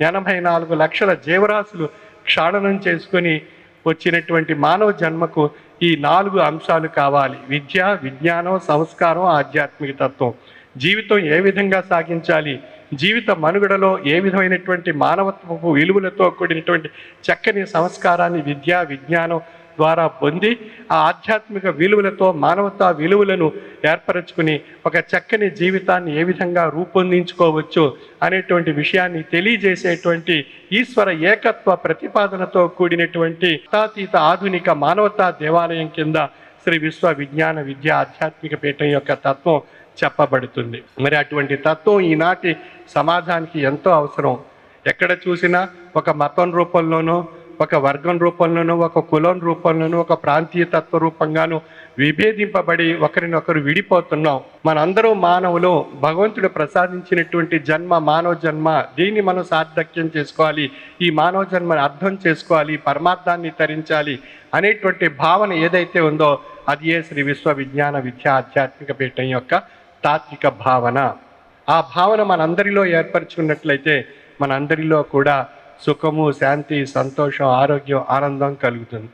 84 లక్షల జీవరాశులు క్షాళనం చేసుకొని వచ్చినటువంటి మానవ జన్మకు ఈ 4 అంశాలు కావాలి: విద్య, విజ్ఞానం, సంస్కారం, ఆధ్యాత్మిక తత్వం. జీవితం ఏ విధంగా సాగించాలి, జీవిత మనుగడలో ఏ విధమైనటువంటి మానవత్వపు విలువలతో కూడినటువంటి చక్కని సంస్కారాన్ని విద్య, విజ్ఞానం ద్వారా పొంది ఆ ఆధ్యాత్మిక విలువలతో మానవతా విలువలను ఏర్పరచుకుని ఒక చక్కని జీవితాన్ని ఏ విధంగా రూపొందించుకోవచ్చు అనేటువంటి విషయాన్ని తెలియజేసేటువంటి ఈశ్వర ఏకత్వ ప్రతిపాదనతో కూడినటువంటి మతాతీత ఆధునిక మానవతా దేవాలయం కింద శ్రీ విశ్వ విజ్ఞాన విద్య ఆధ్యాత్మిక పీఠం యొక్క తత్వం చెప్పబడుతుంది. మరి అటువంటి తత్వం ఈనాటి సమాజానికి ఎంతో అవసరం. ఎక్కడ చూసినా ఒక మతం రూపంలోనో, ఒక వర్గం రూపంలోనూ, ఒక కులం రూపంలోనూ, ఒక ప్రాంతీయ తత్వ రూపంగాను విభేదింపబడి ఒకరినొకరు విడిపోతున్నాం. మనందరూ మానవులు. భగవంతుడు ప్రసాదించినటువంటి జన్మ మానవ జన్మ. దీన్ని మనం సార్థక్యం చేసుకోవాలి. ఈ మానవ జన్మను అర్థం చేసుకోవాలి, పరమార్థాన్ని తరించాలి అనేటువంటి భావన ఏదైతే ఉందో అది ఏ శ్రీ విశ్వ విజ్ఞాన విద్య ఆధ్యాత్మిక పీఠం యొక్క తాత్విక భావన. ఆ భావన మనందరిలో ఏర్పరచుకున్నట్లయితే మనందరిలో కూడా సుఖము, శాంతి, సంతోషం, ఆరోగ్యం, ఆనందం కలుగుతుంది.